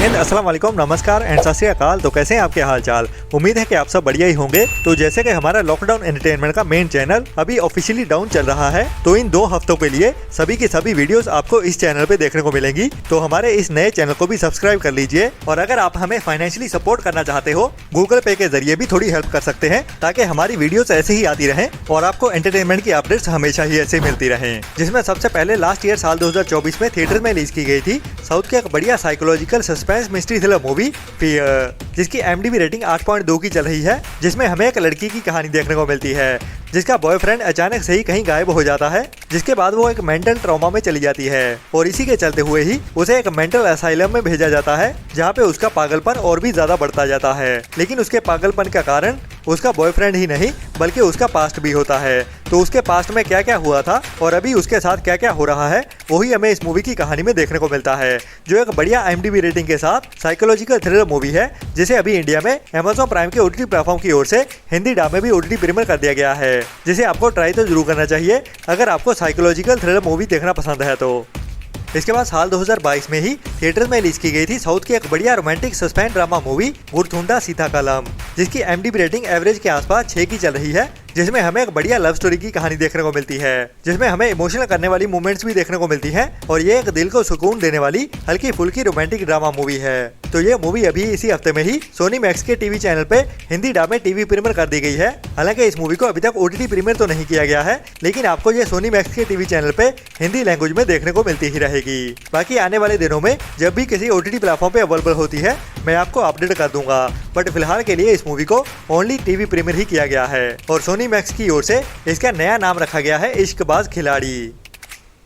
हिंद, अस्सलाम वालेकुम, नमस्कार एंड सत श्री अकाल। तो कैसे हैं आपके हाल चाल। उम्मीद है कि आप सब बढ़िया ही होंगे। तो जैसे कि हमारा लॉकडाउन एंटरटेनमेंट का मेन चैनल अभी ऑफिशियली डाउन चल रहा है, तो इन 2 हफ्तों के लिए सभी की सभी वीडियोस आपको इस चैनल पे देखने को मिलेंगी। तो हमारे इस नए चैनल को भी सब्सक्राइब कर लीजिए। और अगर आप हमें फाइनेंशियली सपोर्ट करना चाहते हो, गूगल पे के जरिए भी थोड़ी हेल्प कर सकते हैं, ताकि हमारी वीडियोस ऐसे ही आती रहें और आपको एंटरटेनमेंट की अपडेट्स हमेशा ही ऐसे मिलती रहें। जिसमें सबसे पहले लास्ट ईयर साल 2024 में थिएटर में रिलीज की गई थी साउथ की एक बढ़िया psychological suspense mystery thriller movie fear, जिसकी IMDb रेटिंग 8.2 की चल रही है। जिसमें हमें एक लड़की की कहानी देखने को मिलती है जिसका बॉयफ्रेंड अचानक से ही कहीं गायब हो जाता है, जिसके बाद वो एक मेंटल ट्रॉमा में चली जाती है और इसी के चलते हुए ही उसे एक मेंटल असाइलम में भेजा जाता है, जहाँ पे उसका पागलपन और भी ज्यादा बढ़ता जाता है। लेकिन उसके पागलपन का कारण उसका बॉयफ्रेंड ही नहीं बल्कि उसका पास्ट भी होता है। तो उसके पास्ट में क्या क्या हुआ था और अभी उसके साथ क्या क्या हो रहा है, वही हमें इस मूवी की कहानी में देखने को मिलता है, जो एक बढ़िया IMDb रेटिंग के साथ साइकोलॉजिकल थ्रिलर मूवी है, जिसे अभी इंडिया में Amazon प्राइम के OTT प्लेटफॉर्म की ओर से हिंदी डब में भी OTT प्रीमियर कर दिया गया है, जिसे आपको ट्राई तो जरूर करना चाहिए अगर आपको साइकोलॉजिकल थ्रिलर मूवी देखना पसंद है तो। इसके बाद साल 2022 में ही थिएटर में रिलीज की गई थी साउथ की एक बढ़िया रोमांटिक सस्पेंस ड्रामा मूवी मुथुंडा सीताकालम, जिसकी IMDb रेटिंग एवरेज के आसपास 6 की चल रही है। जिसमें हमें एक बढ़िया लव स्टोरी की कहानी देखने को मिलती है, जिसमें हमें इमोशनल करने वाली मूवमेंट्स भी देखने को मिलती हैं और ये एक दिल को सुकून देने वाली हल्की फुल्की रोमांटिक ड्रामा मूवी है। तो ये मूवी अभी इसी हफ्ते में ही सोनी मैक्स के टीवी चैनल पे हिंदी डब में टीवी प्रीमियर कर दी गई है। हालांकि इस मूवी को अभी तक OTT प्रीमियर तो नहीं किया गया है, लेकिन आपको ये सोनी मैक्स के टीवी चैनल पे हिंदी लैंग्वेज में देखने को मिलती ही रहेगी। बाकी आने वाले दिनों में जब भी किसी OTT प्लेटफॉर्म पे अवेलेबल होती है, मैं आपको अपडेट कर दूंगा। बट फिलहाल के लिए इस मूवी को ओनली टीवी प्रीमियर ही किया गया है और सोनी मैक्स की ओर से इसका नया नाम रखा गया है इश्कबाज खिलाड़ी।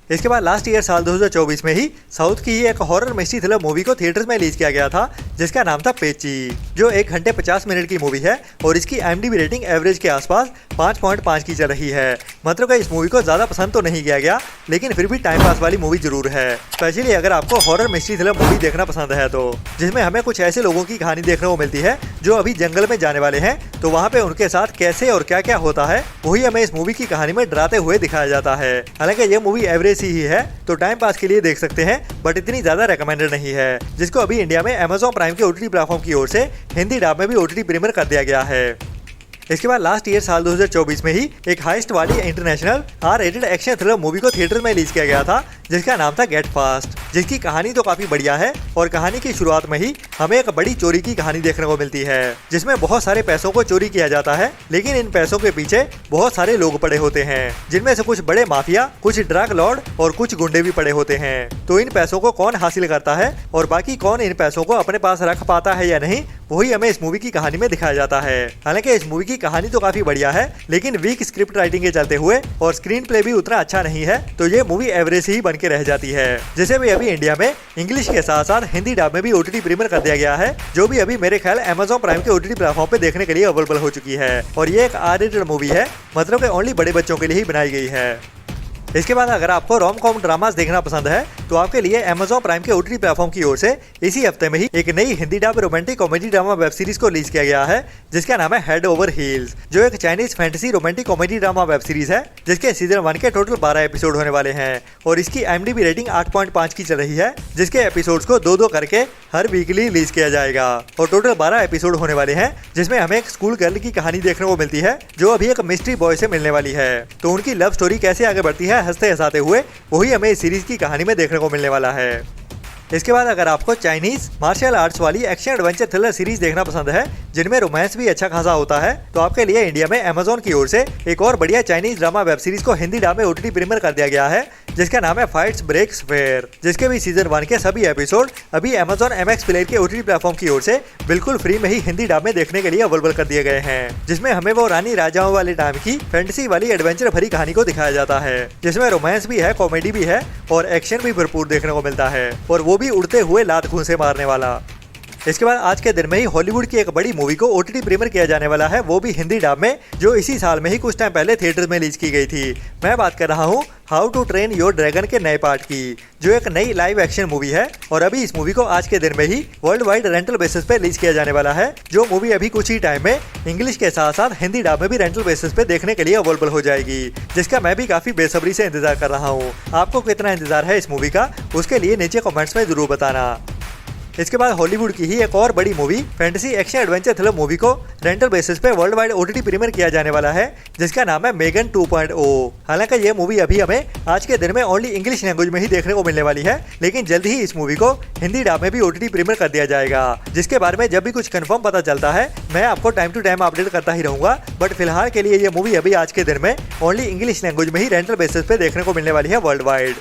इसके बाद लास्ट ईयर साल 2024 में ही साउथ की ही एक हॉरर मिस्ट्री थ्रिलर मूवी को थिएटर्स में रिलीज किया गया था, जिसका नाम था पेची, जो 1 घंटे 50 मिनट की मूवी है और इसकी IMDb रेटिंग एवरेज के आसपास 5.5 की चल रही है। मतलब कि इस मूवी को ज्यादा पसंद तो नहीं किया गया, लेकिन फिर भी टाइम पास वाली मूवी जरूर है, स्पेशली अगर आपको हॉरर मिस्ट्री थ्रिलर मूवी देखना पसंद है तो। जिसमें हमें कुछ ऐसे लोगों की कहानी देखने को मिलती है जो अभी जंगल में जाने वाले हैं, तो वहाँ पे उनके साथ कैसे और क्या क्या होता है, वही हमें इस मूवी की कहानी में डराते हुए दिखाया जाता है। हालांकि ये मूवी एवरेज ही है, तो टाइम पास के लिए देख सकते हैं, बट इतनी ज्यादा रेकमेंडेड नहीं है। जिसको अभी इंडिया में Amazon प्राइम के OTT प्लेटफॉर्म की ओर से हिंदी डब में भी OTT प्रीमियर कर दिया गया है। इसके बाद लास्ट ईयर साल 2024 में ही एक हाइस्ट वाली इंटरनेशनल R-रेटेड एक्शन थ्रिलर मूवी को थिएटर में रिलीज किया गया था, जिसका नाम था गेट फास्ट, जिसकी कहानी तो काफी बढ़िया है और कहानी की शुरुआत में ही हमें एक बड़ी चोरी की कहानी देखने को मिलती है, जिसमें बहुत सारे पैसों को चोरी किया जाता है, लेकिन इन पैसों के पीछे बहुत सारे लोग पड़े होते हैं, जिनमें से कुछ बड़े माफिया, कुछ ड्रग लॉर्ड और कुछ गुंडे भी पड़े होते हैं। तो इन पैसों को कौन हासिल करता है और बाकी कौन इन पैसों को अपने पास रख पाता है या नहीं, वही हमें इस मूवी की कहानी में दिखाया जाता है। हालांकि इस मूवी की कहानी तो काफी बढ़िया है, लेकिन वीक स्क्रिप्ट राइटिंग के चलते हुए और स्क्रीन प्ले भी उतना अच्छा नहीं है, तो ये मूवी एवरेज ही बन के रह जाती है। जिसे भी अभी इंडिया में इंग्लिश के साथ साथ हिंदी डब में भी OTT प्रीमियर कर दिया गया है, जो भी अभी मेरे ख्याल Amazon प्राइम के OTT प्लेटफॉर्म पे देखने के लिए अवेलेबल हो चुकी है। और ये एक R-रेटेड मूवी है, मतलब कि ओनली बड़े बच्चों के लिए ही बनाई गई है। इसके बाद अगर आपको रोम कॉम ड्रामास देखना पसंद है, तो आपके लिए Amazon प्राइम के OTT प्लेटफॉर्म की ओर से इसी हफ्ते में ही एक नई Hindi dub romantic comedy drama web series को रिलीज किया गया है, जिसका नाम है हेड ओवर हील्स, जो एक Chinese fantasy romantic comedy drama web series है, जिसके सीजन 1 के टोटल 12 एपिसोड होने वाले हैं और इसकी IMDb रेटिंग 8.5 की चल रही है, जिसके एपिसोड्स को 2-2 करके हर वीकली रिलीज किया जाएगा और टोटल 12 एपिसोड होने वाले हैं, जिसमें हमें एक स्कूल गर्ल की कहानी देखने को मिलती है, जो अभी एक मिस्ट्री बॉय से मिलने वाली है। तो उनकी लव स्टोरी कैसे आगे बढ़ती है हंसते हंसाते हुए, वही हमें इस सीरीज की कहानी में देखने को मिलने वाला है। इसके बाद अगर आपको चाइनीज मार्शल आर्ट्स वाली एक्शन एडवेंचर थ्रिलर सीरीज देखना पसंद है, जिनमें रोमांस भी अच्छा खासा होता है, तो आपके लिए इंडिया में Amazon की ओर से एक और बढ़िया चाइनीज ड्रामा वेब सीरीज को हिंदी डब में OTT प्रीमियर कर दिया गया है, जिसका नाम है फाइट्स ब्रेक्स फेयर, जिसके भी सीजन 1 के सभी एपिसोड अभी Amazon MX प्लेयर के OTT प्लेटफॉर्म की ओर से बिल्कुल फ्री में ही हिंदी डब में देखने के लिए अवेलेबल कर दिए गए हैं, जिसमें हमें वो रानी राजाओं वाले टाइम की फैंटेसी वाली एडवेंचर भरी कहानी को दिखाया जाता है, जिसमें रोमांस भी है, कॉमेडी भी है और एक्शन भी भरपूर देखने को मिलता है, और वो भी उड़ते हुए लात घूंसे मारने वाला। इसके बाद आज के दिन में ही हॉलीवुड की एक बड़ी मूवी को OTT प्रीमियर किया जाने वाला है, वो भी हिंदी डब में, जो इसी साल में ही कुछ टाइम पहले थिएटर में रिलीज की गई थी। मैं बात कर रहा हूँ how to train your dragon के नए पार्ट की, जो एक नई लाइव एक्शन मूवी है और अभी इस मूवी को आज के दिन में ही वर्ल्ड वाइड रेंटल बेसिस पे रिलीज किया जाने वाला है, जो मूवी अभी कुछ ही टाइम में इंग्लिश के साथ साथ हिंदी डब में भी रेंटल बेसिस पे देखने के लिए अवेलेबल हो जाएगी, जिसका मैं भी काफी बेसब्री से इंतजार कर रहा हूँ। आपको कितना इंतजार है इस मूवी का, उसके लिए नीचे कमेंट्स में जरूर बताना। इसके बाद हॉलीवुड की ही एक और बड़ी movie fantasy action adventure thriller movie को रेंटल बेसिस पे वर्ल्ड वाइड OTT प्रीमियर किया जाने वाला है, जिसका नाम है मेगन 2.0। हालांकि ये मूवी अभी हमें आज के दिन में ओनली इंग्लिश लैंग्वेज में ही देखने को मिलने वाली है, लेकिन जल्द ही इस मूवी को हिंदी डब में भी OTT प्रीमियर कर दिया जाएगा, जिसके बारे में जब भी कुछ कंफर्म पता चलता है मैं आपको टाइम टू टाइम अपडेट करता ही रहूंगा। बट फिलहाल के लिए ये मूवी अभी आज के दिन में ओनली इंग्लिश लैंग्वेज में ही रेंटल बेसिस पे देखने को मिलने वाली है वर्ल्ड वाइड।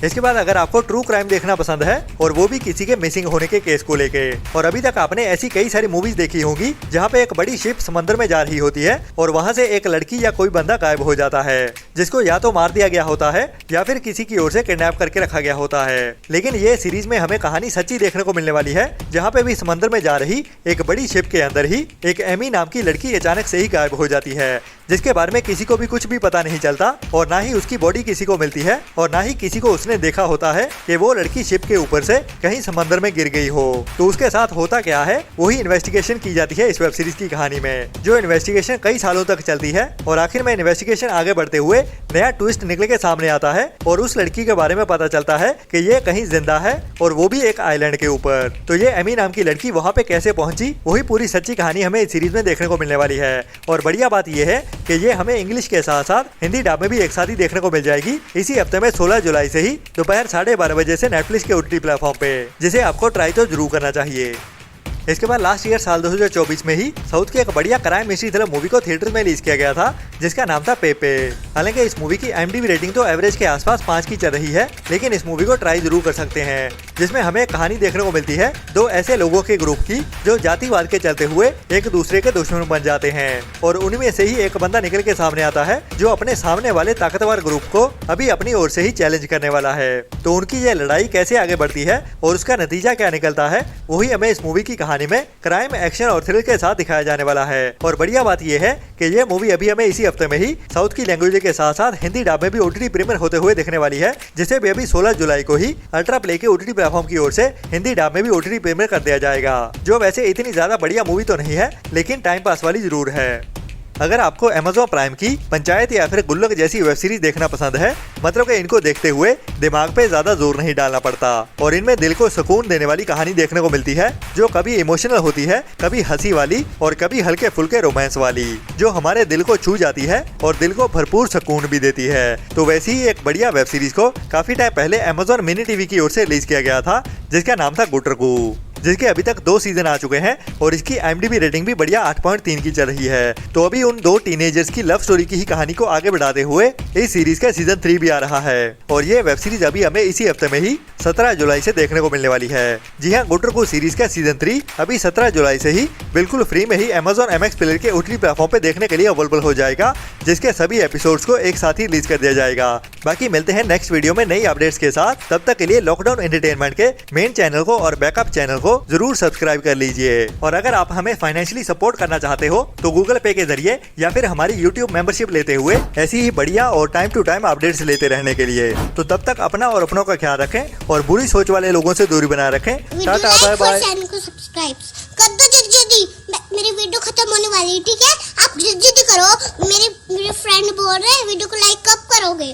इसके बाद अगर आपको ट्रू क्राइम देखना पसंद है और वो भी किसी के मिसिंग होने के केस को लेके, और अभी तक आपने ऐसी कई सारी मूवीज देखी होंगी जहाँ पे एक बड़ी शिप समंदर में जा रही होती है और वहाँ से एक लड़की या कोई बंदा गायब हो जाता है, जिसको या तो मार दिया गया होता है या फिर किसी की ओर से किडनैप करके रखा गया होता है। लेकिन ये सीरीज में हमें कहानी सच्ची देखने को मिलने वाली है, जहाँ पे भी समंदर में जा रही एक बड़ी शिप के अंदर ही एक एमी नाम की लड़की अचानक से ही गायब हो जाती है, जिसके बारे में किसी को भी कुछ भी पता नहीं चलता और ना ही उसकी बॉडी किसी को मिलती है और ना ही किसी को उसने देखा होता है कि वो लड़की शिप के ऊपर से कहीं समंदर में गिर गई हो। तो उसके साथ होता क्या है वही इन्वेस्टिगेशन की जाती है इस वेब सीरीज की कहानी में, जो इन्वेस्टिगेशन कई सालों तक चलती है और आखिर में इन्वेस्टिगेशन आगे बढ़ते हुए नया ट्विस्ट निकल के सामने आता है और उस लड़की के बारे में पता चलता है कि ये कहीं जिंदा है और वो भी एक आइलैंड के ऊपर। तो ये एमी नाम की लड़की वहाँ पे कैसे पहुंची, वही पूरी सच्ची कहानी हमें इस सीरीज में देखने को मिलने वाली है। और बढ़िया बात यह है कि ये हमें इंग्लिश के साथ साथ हिंदी डब में भी एक साथ ही देखने को मिल जाएगी इसी हफ्ते में 16 जुलाई से ही दोपहर 12:30 बजे से नेटफ्लिक्स के OTT प्लेटफॉर्म पे, जिसे आपको ट्राई तो जरूर करना चाहिए। इसके बाद लास्ट ईयर साल 2024 में ही साउथ की एक बढ़िया क्राइम मिस्ट्री थ्रिलर मूवी को थिएटर में रिलीज किया गया था, जिसका नाम था पेपे। हालांकि इस मूवी की IMDb रेटिंग तो एवरेज के आसपास 5 की चल रही है, लेकिन इस मूवी को ट्राई जरूर कर सकते हैं, जिसमें हमें एक कहानी देखने को मिलती है दो ऐसे लोगों के ग्रुप की जो जातिवाद के चलते हुए एक दूसरे के दुश्मन बन जाते हैं और उनमें से ही एक बंदा निकल के सामने आता है जो अपने सामने वाले ताकतवर ग्रुप को अभी अपनी ओर से ही चैलेंज करने वाला है। तो उनकी ये लड़ाई कैसे आगे बढ़ती है और उसका नतीजा क्या निकलता है, वही हमें इस मूवी की कहानी में क्राइम एक्शन और थ्रिल के साथ दिखाया जाने वाला है। और बढ़िया बात यह है कि ये मूवी अभी हमें इसी हफ्ते में ही साउथ की लैंग्वेज के साथ साथ हिंदी डब में भी OTT प्रीमियर होते हुए दिखने वाली है, जिसे भी अभी 16 जुलाई को ही अल्ट्रा प्ले के OTT प्लेटफॉर्म की ओर से हिंदी डब में भी OTT प्रीमियर कर दिया जाएगा, जो वैसे इतनी ज्यादा बढ़िया मूवी तो नहीं है, लेकिन टाइम पास वाली जरूर है। अगर आपको अमेज़न प्राइम की पंचायत या फिर गुल्लक जैसी वेब सीरीज देखना पसंद है, मतलब कि इनको देखते हुए दिमाग पे ज्यादा जोर नहीं डालना पड़ता और इनमें दिल को सुकून देने वाली कहानी देखने को मिलती है, जो कभी इमोशनल होती है, कभी हंसी वाली और कभी हल्के फुल्के रोमांस वाली, जो हमारे दिल को छू जाती है और दिल को भरपूर सुकून भी देती है। तो वैसी ही एक बढ़िया वेब सीरीज को काफी टाइम पहले अमेज़न मिनी टीवी की ओर से रिलीज किया गया था, जिसका नाम था गुटरगू, जिसके अभी तक 2 सीजन आ चुके हैं और इसकी IMDb रेटिंग भी बढ़िया 8.3 की चल रही है। तो अभी उन 2 टीनेजर्स की लव स्टोरी की ही कहानी को आगे बढ़ाते हुए इस सीरीज का सीजन 3 भी आ रहा है और ये वेब सीरीज अभी हमें इसी हफ्ते में ही 17 जुलाई से देखने को मिलने वाली है। जी हाँ, गुटरगू सीरीज का सीजन 3 अभी 17 जुलाई से ही बिल्कुल फ्री में ही Amazon MX प्लेयर के OTT प्लेटफॉर्म पे देखने के लिए अवेलेबल हो जाएगा, जिसके सभी एपिसोड्स को एक साथ ही रिलीज कर दिया जाएगा। बाकी मिलते हैं नेक्स्ट वीडियो में नई अपडेट्स के साथ, तब तक के लिए लॉकडाउन एंटरटेनमेंट के मेन चैनल को और बैकअप चैनल को जरूर सब्सक्राइब कर लीजिए। और अगर आप हमें फाइनेंशियली सपोर्ट करना चाहते हो तो गूगल पे के जरिए या फिर हमारी YouTube मेंबरशिप लेते हुए ऐसी ही बढ़िया और टाइम टू टाइम अपडेट्स लेते रहने के लिए। तो तब तक अपना और अपनों का ख्याल रखें और बुरी सोच वाले लोगों से दूरी बनाए रखें। Tata bye bye. चैनल को सब्सक्राइब कर दो जल्दी, मेरी वीडियो खत्म होने वाली है, ठीक है? आप जल्दी करो, मेरे फ्रेंड बोल रहे हैं वीडियो को लाइक कब करोगे?